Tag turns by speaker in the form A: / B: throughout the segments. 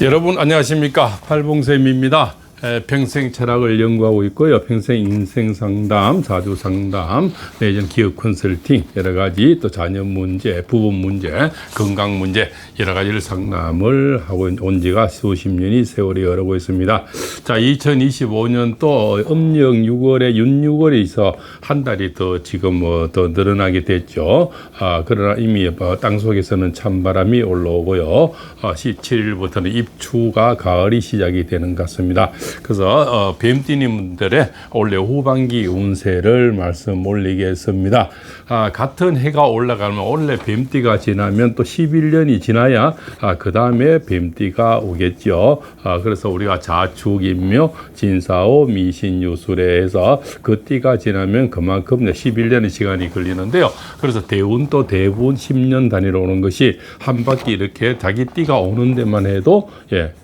A: 여러분 안녕하십니까, 팔봉쌤입니다. 평생 철학을 연구하고 있고요. 평생 인생 상담, 사주 상담, 내전 기업 컨설팅, 여러 가지 또 자녀 문제, 부부 문제, 건강 문제 여러 가지를 상담을 하고 온 지가 수십 년이 세월이 흐르고 있습니다. 자, 2025년 또 음력 6월에 윤 6월에 있어 한 달이 더 지금 더 늘어나게 됐죠. 그러나 이미 땅 속에서는 찬바람이 올라오고요. 17일부터는 입추가 가을이 시작이 되는 것 같습니다. 그래서 뱀띠님들의 올해 후반기 운세를 말씀 올리겠습니다. 같은 해가 올라가면 원래 뱀띠가 지나면 또 11년이 지나야 그 다음에 뱀띠가 오겠죠. 그래서 우리가 자축인묘, 진사오, 미신유술에 해서 그 띠가 지나면 그만큼 11년의 시간이 걸리는데요. 그래서 대운도 대부분 10년 단위로 오는 것이 한 바퀴 이렇게 자기 띠가 오는 데만 해도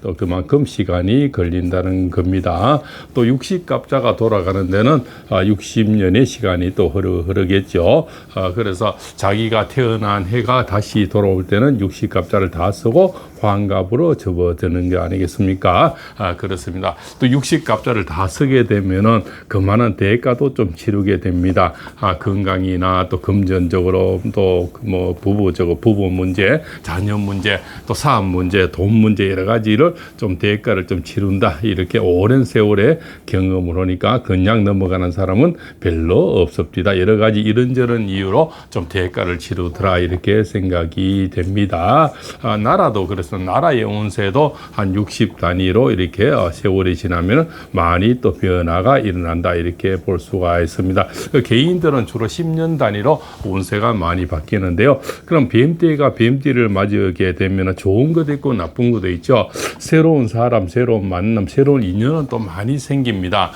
A: 또 그만큼 시간이 걸린다는 겁니다. 또 60갑자가 돌아가는 데는 60년의 시간이 또 흐르겠죠. 그래서 자기가 태어난 해가 다시 돌아올 때는 60갑자를 다 쓰고 환갑으로 접어드는 게 아니겠습니까? 그렇습니다. 또 60갑자를 다 쓰게 되면은 그만한 대가도 좀 치르게 됩니다. 건강이나 또 금전적으로 또 뭐 부부 문제, 자녀 문제, 또 사업 문제, 돈 문제 여러 가지를 좀 대가를 좀 치른다. 이렇게 오랜 세월의 경험을 하니까 그냥 넘어가는 사람은 별로 없습니다. 여러 가지 이런저런 이유로 좀 대가를 치르더라 이렇게 생각이 됩니다. 나라도 그래서 나라의 운세도 한 60 단위로 이렇게 세월이 지나면 많이 또 변화가 일어난다 이렇게 볼 수가 있습니다. 개인들은 주로 10년 단위로 운세가 많이 바뀌는데요. 그럼 뱀띠가 뱀띠를 맞이하게 되면 좋은 것도 있고 나쁜 것도 있죠. 새로운 사람, 새로운 만남, 새로운 인연은 또 많이 생깁니다.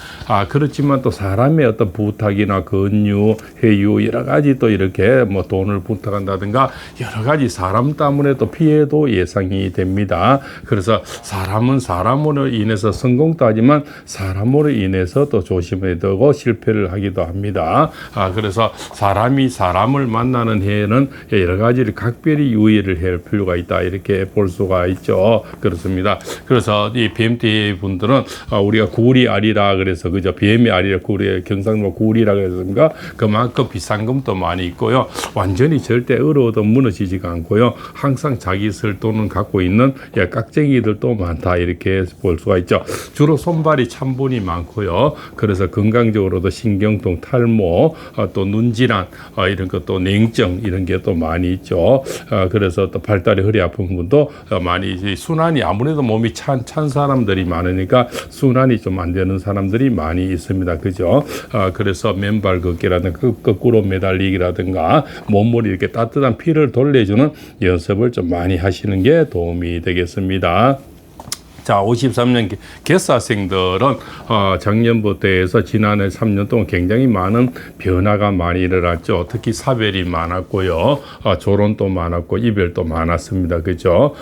A: 그렇지만 또 사람의 어떤 부탁이나 권유, 회유 여러 가지 또 이렇게 뭐 돈을 부탁한다든가 여러 가지 사람 때문에 또 피해도 예상이 됩니다. 그래서 사람은 사람으로 인해서 성공도 하지만 사람으로 인해서 또 조심해야 되고 실패를 하기도 합니다. 그래서 사람이 사람을 만나는 해에는 여러 가지를 각별히 유의를 할 필요가 있다 이렇게 볼 수가 있죠. 그렇습니다. 그래서 이 뱀띠 분들은 우리가 구리알이라 그래서 그저 뱀의 알이라 구리 경상도 구리라 그래서인가 그만큼 비싼 금도 많이 있고요. 완전히 절대 어려워도 무너지지가 않고요. 항상 자기 쓸 돈은 갖고 있는 깍쟁이들도 많다 이렇게 볼 수가 있죠. 주로 손발이 찬분이 많고요. 그래서 건강적으로도 신경통, 탈모, 또 눈질환 이런 것도 냉증 이런 게 또 많이 있죠. 그래서 또 발다리 허리 아픈 분도 많이 순환이 아무래도 몸이 찬 사람들이 많으니까 순환이 좀 안 되는 사람들이 많이 있습니다. 그죠? 그래서 맨발 걷기라든가 거꾸로 매달리기라든가 몸을 이렇게 따뜻한 피를 돌려주는 연습을 좀 많이 하시는 게 도움이 되겠습니다. 자, 53년 개사생들은 작년부터 해서 지난해 3년 동안 굉장히 많은 변화가 많이 일어났죠. 특히 사별이 많았고요. 조론도 많았고 이별도 많았습니다. 그죠?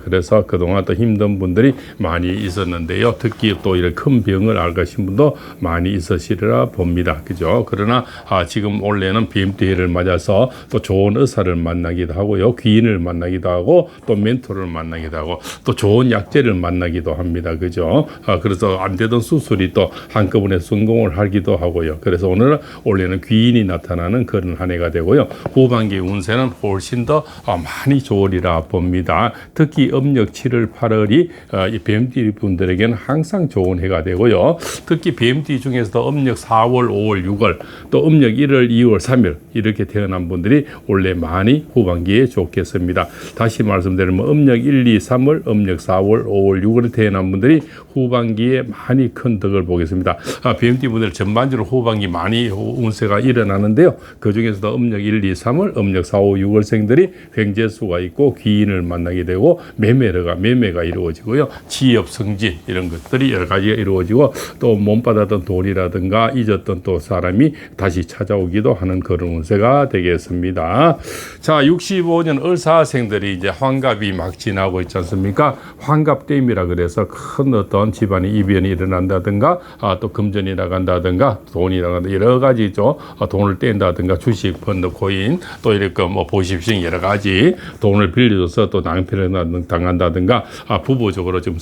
A: 그래서 그동안 또 힘든 분들이 많이 있었는데요. 특히 또 이런 큰 병을 앓으신 분도 많이 있으시리라 봅니다. 그죠? 그러나 지금 올해는 뱀띠해를 맞아서 또 좋은 의사를 만나기도 하고요. 귀인을 만나기도 하고 또 멘토를 만나기도 하고 또 좋은 약재를 만나기도 합니다. 그죠? 그래서 안 되던 수술이 또 한꺼번에 성공을 하기도 하고요. 그래서 오늘은 올해는 귀인이 나타나는 그런 한 해가 되고요. 후반기 운세는 훨씬 더 많이 좋으리라 봅니다. 특히 음력 7월, 8월이 이 뱀띠 분들에게는 항상 좋은 해가 되고요. 특히 뱀띠 중에서도 음력 4월, 5월, 6월 또 음력 1월, 2월, 3일 이렇게 태어난 분들이 원래 많이 후반기에 좋겠습니다. 다시 말씀드리면 음력 1, 2, 3월, 음력 4월, 5월, 6월 태어난 분들이 후반기에 많이 큰 덕을 보겠습니다. 뱀띠 분들 전반적으로 후반기 많이 운세가 일어나는데요. 그 중에서도 음력 1, 2, 3월, 음력 4, 5, 6월생들이 횡재수가 있고 귀인을 만나게 되고 매매가 이루어지고요. 취업 승진 이런 것들이 여러 가지가 이루어지고 또 몸받았던 돈이라든가 잊었던 또 사람이 다시 찾아오기도 하는 그런 운세가 되겠습니다. 자, 65년 을사생들이 이제 환갑이 막 지나고 있지 않습니까? 환갑 댐이라 그래서 큰 어떤 집안의 이변이 일어난다든가 또 금전이 나간다든가 돈이 나간다 여러 가지죠. 돈을 뗀다든가 주식, 펀드, 코인 또 이렇게 뭐 보십시오. 여러 가지 돈을 빌려줘서 또 낭패를 당한다든가 부부적으로 지금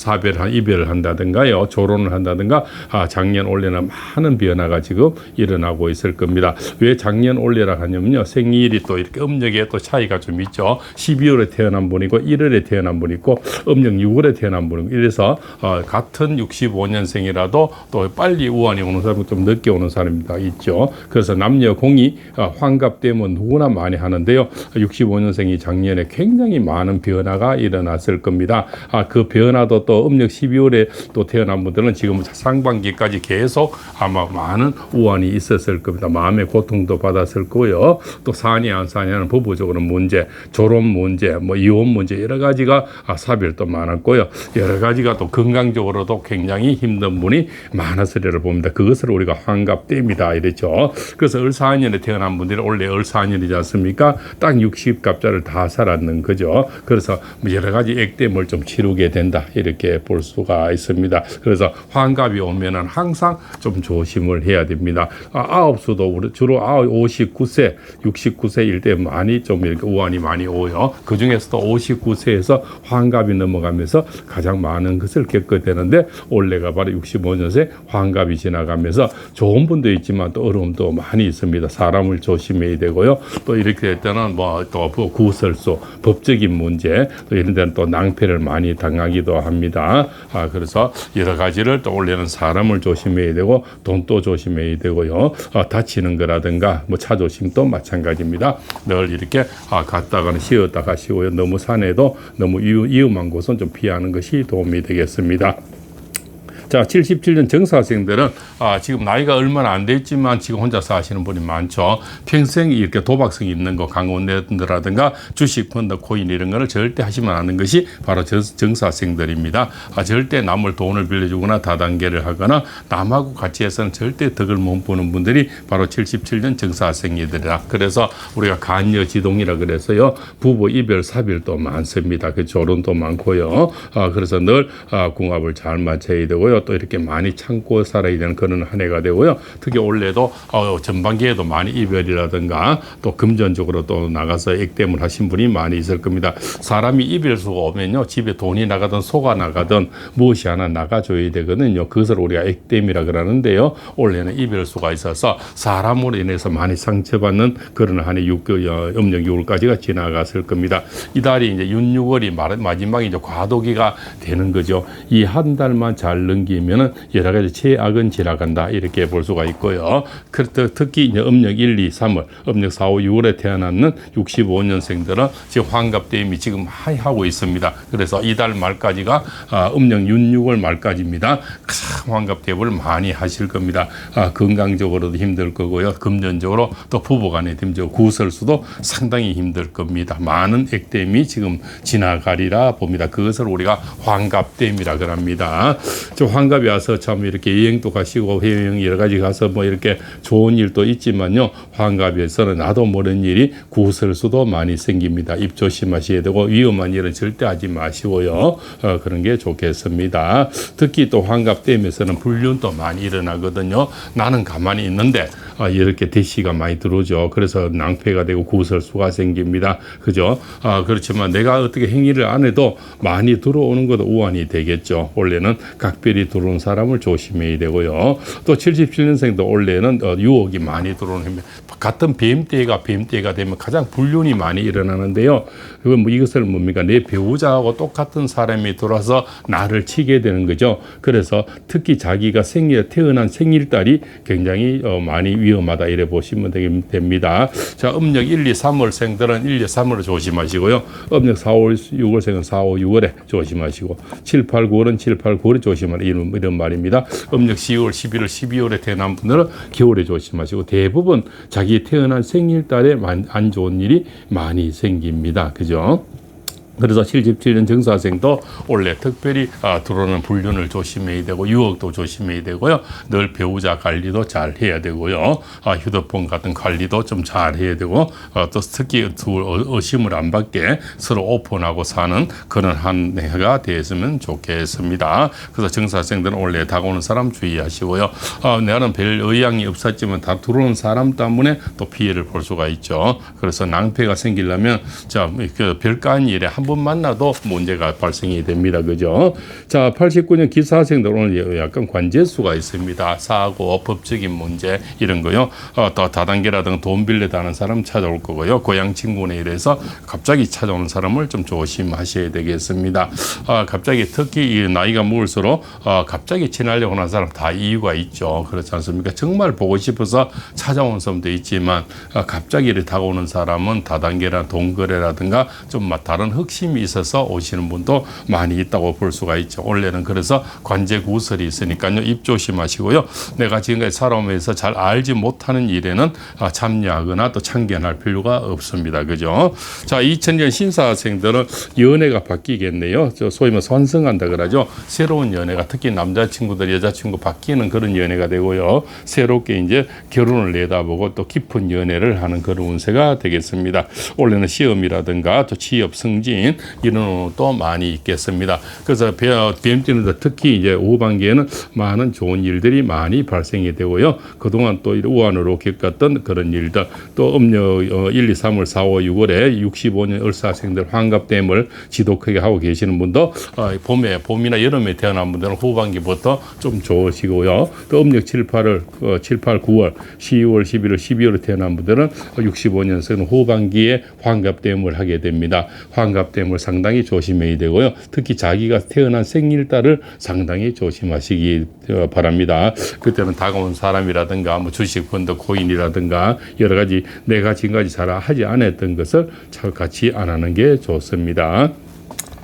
A: 이별을 한다든가요. 조론을 한다든가 작년 올해는 많은 변화가 지금 일어나고 있을 겁니다. 왜 작년 올해라 하냐면요. 생일이 또 이렇게 음력에 또 차이가 좀 있죠. 12월에 태어난 분이고 1월에 태어난 분 있고 음력 6월에 태어난 분이고 이래서 같은 65년생이라도 또 빨리 우환이 오는 사람은 좀 늦게 오는 사람이 있죠. 그래서 남녀 공이 환갑되면 누구나 많이 하는데요. 65년생이 작년에 굉장히 많은 변화가 일어났을 겁니다. 그 변화도 또 음력 12월에 또 태어난 분들은 지금 상반기까지 계속 아마 많은 우환이 있었을 겁니다. 마음의 고통도 받았을 거고요. 또 사냐 안 사냐는 부부적으로 문제, 졸업 문제, 뭐 이혼 문제 여러 가지가 사별도 많았고요. 여러 가지가 또 건강적으로도 굉장히 힘든 분이 많았으리라 봅니다. 그것을 우리가 환갑때입니다. 이랬죠. 그래서 을사년에 태어난 분들이 원래 을사년이지 않습니까? 딱 60갑자를 다 살았는 거죠. 그래서 여러 가지 액땜을 좀 치르게 된다. 이렇게 볼 수가 있습니다. 그래서 환갑이 오면은 항상 좀 조심을 해야 됩니다. 아홉수도 주로 59세, 69세일 때 많이 좀 이렇게 우환이 많이 오요. 그 중에서도 59세에서 환갑이 넘어가면서 가장 많은 것을 겪게 되는데 올해가 바로 65년생 환갑이 지나가면서 좋은 분도 있지만 또 어려움도 많이 있습니다. 사람을 조심해야 되고요. 또 이렇게 될 때는 뭐 또 구설수, 법적인 문제 또 이런 데는 또 낭패를 많이 당하기도 합니다. 그래서 여러 가지를 또 올해는 사람을 조심해야 되고 돈도 조심해야 되고요. 다치는 거라든가 뭐 차 조심도 마찬가지입니다. 늘 이렇게 갔다가는 쉬었다가 쉬고요. 너무 산에도 너무 위험한 곳은 좀 피하는 것이 도움이 되겠습니다. 자, 77년 정사생들은 지금 나이가 얼마나 안 됐지만 지금 혼자 사시는 분이 많죠. 평생 이렇게 도박성이 있는 거, 강원랜드라든가 주식, 펀드, 코인 이런 거를 절대 하시면 안 하는 것이 바로 정사생들입니다. 절대 남을 돈을 빌려주거나 다단계를 하거나 남하고 같이 해서는 절대 덕을 못 보는 분들이 바로 77년 정사생이들이라. 그래서 우리가 간여지동이라 그래서요. 부부 이별, 사별도 많습니다. 그 조론도 많고요. 그래서 늘 궁합을 잘 맞춰야 되고요. 또 이렇게 많이 참고 살아야 되는 그런 한 해가 되고요. 특히 올해도 전반기에도 많이 이별이라든가 또 금전적으로 또 나가서 액땜을 하신 분이 많이 있을 겁니다. 사람이 이별수가 오면요. 집에 돈이 나가든 소가 나가든 무엇이 하나 나가줘야 되거든요. 그것을 우리가 액땜이라 그러는데요. 올해는 이별수가 있어서 사람으로 인해서 많이 상처받는 그런 한 해 음력 6월까지가 지나갔을 겁니다. 이달이 이제 윤 6월이 마지막에 이제 과도기가 되는 거죠. 이 한 달만 잘 넘기면은 여러 가지 최악은 지나간다 이렇게 볼 수가 있고요. 특히 이제 음력 1, 2, 3월, 음력 4, 5, 6월에 태어났는 65년생들은 지금 환갑대임이 지금 하고 있습니다. 그래서 이달 말까지가 음력 윤 6월 말까지입니다. 환갑대임을 많이 하실 겁니다. 건강적으로도 힘들 거고요. 금전적으로 또 부부간에 힘들고 구설수도 상당히 힘들 겁니다. 많은 액땜이 지금 지나가리라 봅니다. 그것을 우리가 환갑대임이라 그럽니다. 저 환갑이 와서 참 이렇게 여행도 가시고 해외여행 여러 가지 가서 뭐 이렇게 좋은 일도 있지만요. 환갑에서는 나도 모르는 일이 구설수도 많이 생깁니다. 입 조심하셔야 되고 위험한 일은 절대 하지 마시고요. 그런 게 좋겠습니다. 특히 또 환갑되면서는 불륜도 많이 일어나거든요. 나는 가만히 있는데 이렇게 대시가 많이 들어오죠. 그래서 낭패가 되고 구설수가 생깁니다. 그죠? 그렇지만 내가 어떻게 행위를 안 해도 많이 들어오는 것도 우환이 되겠죠. 원래는 각별히 들어오는 사람을 조심해야 되고요. 또 77년생도 원래는 유혹이 많이 들어오는 같은 뱀떼가 되면 가장 불륜이 많이 일어나는데요. 이것을 뭡니까? 내 배우자하고 똑같은 사람이 들어와서 나를 치게 되는 거죠. 그래서 특히 자기가 태어난 생일달이 굉장히 많이 위험하다 이래 보시면 됩니다. 자, 음력 1, 2, 3월생들은 1, 2, 3월을 조심하시고요. 음력 4, 5, 6월생은 4, 5, 6월에 조심하시고 7, 8, 9월은 7, 8, 9월에 조심하라 이런 말입니다. 음력 10월, 11월, 12월에 태어난 분들은 겨울에 조심하시고 대부분 자기 태어난 생일달에 안 좋은 일이 많이 생깁니다. 그죠? 그래서 77년 정사생도 원래 특별히 들어오는 불륜을 조심해야 되고 유혹도 조심해야 되고요. 늘 배우자 관리도 잘 해야 되고요. 휴대폰 같은 관리도 좀 잘 해야 되고 또 특히 의심을 안 받게 서로 오픈하고 사는 그런 한 해가 되었으면 좋겠습니다. 그래서 정사생들은 원래 다가오는 사람 주의하시고요. 내가는 별 의향이 없었지만 다 들어오는 사람 때문에 또 피해를 볼 수가 있죠. 그래서 낭패가 생기려면 별간 일에 한 번 만나도 문제가 발생이 됩니다. 그죠? 자, 89년 기사생들 오늘 약간 관제수가 있습니다. 사고, 법적인 문제 이런 거요. 또 다단계라든가 돈 빌려다는 사람 찾아올 거고요. 고향 친구네 이래서 갑자기 찾아오는 사람을 좀 조심하셔야 되겠습니다. 갑자기 특히 나이가 먹을수록 갑자기 지나려고 하는 사람 다 이유가 있죠. 그렇지 않습니까? 정말 보고 싶어서 찾아오는 사람도 있지만 갑자기 다가오는 사람은 다단계나 동거래라든가 좀 다른 흑심이 있어서 오시는 분도 많이 있다고 볼 수가 있죠. 원래는 그래서 관제구설이 있으니까요. 입 조심하시고요. 내가 지금까지 살아오면서 잘 알지 못하는 일에는 참여하거나 또 참견할 필요가 없습니다. 그죠? 자, 2000년 신사생들은 연애가 바뀌겠네요. 소위 말해서 환승한다 그러죠. 새로운 연애가 특히 남자친구들, 여자친구 바뀌는 그런 연애가 되고요. 새롭게 이제 결혼을 내다보고 또 깊은 연애를 하는 그런 운세가 되겠습니다. 원래는 시험이라든가 또 취업 승진 이런 것도 많이 있겠습니다. 그래서 뱀띠는 특히 이제 후반기에는 많은 좋은 일들이 많이 발생이 되고요. 그동안 또 우한으로 겪었던 그런 일들 또 음력 1, 2, 3월, 4, 5, 6월에 65년 을사생들 환갑됨을 지독하게 하고 계시는 분도 봄이나 여름에 태어난 분들은 후반기부터 좀 좋으시고요. 또 음력 7, 8, 9월, 10월, 11월, 12월에 태어난 분들은 65년생은 후반기에 환갑됨을 하게 됩니다. 환갑됨을 상당히 조심해야 되고요. 특히 자기가 태어난 생일달을 상당히 조심하시기 바랍니다. 그때는 다가온 사람이라든가 뭐 주식 펀드 코인이라든가 여러 가지 내가 지금까지 잘 하지 않았던 것을 같이 안 하는 게 좋습니다.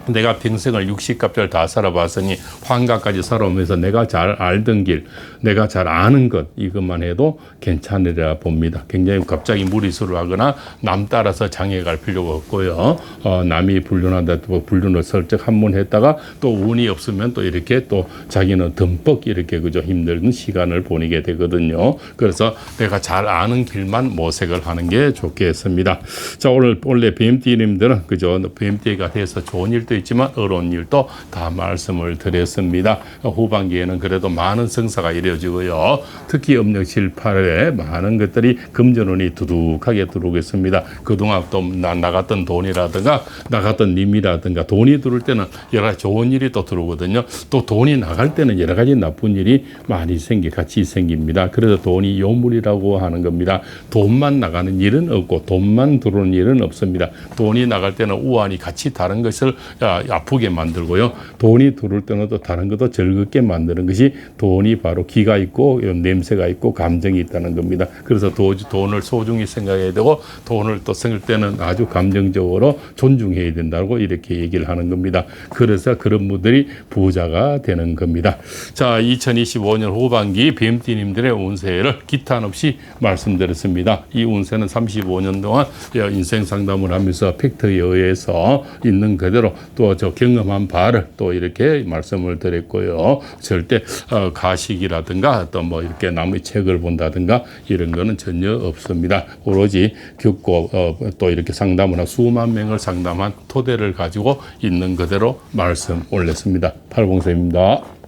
A: 내가 평생을 60갑절 다 살아봤으니 환갑까지 살아오면서 내가 잘 알던 길, 내가 잘 아는 것 이것만 해도 괜찮으리라 봅니다. 굉장히 갑자기 무리수를 하거나 남 따라서 장애갈 필요가 없고요. 남이 불륜한다 또 불륜을 설득 한 번 했다가 또 운이 없으면 또 이렇게 또 자기는 듬뿍 이렇게 그저 힘든 시간을 보내게 되거든요. 그래서 내가 잘 아는 길만 모색을 하는 게 좋겠습니다. 자, 오늘 원래 뱀띠님들은 그저 뱀띠가 돼서 좋은 일도 있지만 어려운 일도 다 말씀을 드렸습니다. 후반기에는 그래도 많은 성사가 이루어지고요. 특히 음력 7, 8에 많은 것들이 금전운이 두둑하게 들어오겠습니다. 그동안 또 나갔던 돈이라든가 나갔던 님이라든가 돈이 들어올 때는 여러 가지 좋은 일이 또 들어오거든요. 또 돈이 나갈 때는 여러 가지 나쁜 일이 많이 같이 생깁니다. 그래서 돈이 요물이라고 하는 겁니다. 돈만 나가는 일은 없고 돈만 들어오는 일은 없습니다. 돈이 나갈 때는 우환이 같이 다른 것을 아프게 만들고요. 돈이 들어올 때는 또 다른 것도 즐겁게 만드는 것이 돈이 바로 기가 있고 냄새가 있고 감정이 있다는 겁니다. 그래서 돈을 소중히 생각해야 되고 돈을 또 생길 때는 아주 감정적으로 존중해야 된다고 이렇게 얘기를 하는 겁니다. 그래서 그런 분들이 부자가 되는 겁니다. 자, 2025년 후반기 뱀띠님들의 운세를 기탄 없이 말씀드렸습니다. 이 운세는 35년 동안 인생 상담을 하면서 팩트에 의해서 있는 그대로 또 저 경험한 바를 또 이렇게 말씀을 드렸고요. 절대 가식이라든가 또 뭐 이렇게 남의 책을 본다든가 이런 거는 전혀 없습니다. 오로지 겪고 또 이렇게 상담을 하고 수만 명을 상담한 토대를 가지고 있는 그대로 말씀 올렸습니다. 팔봉쌤입니다.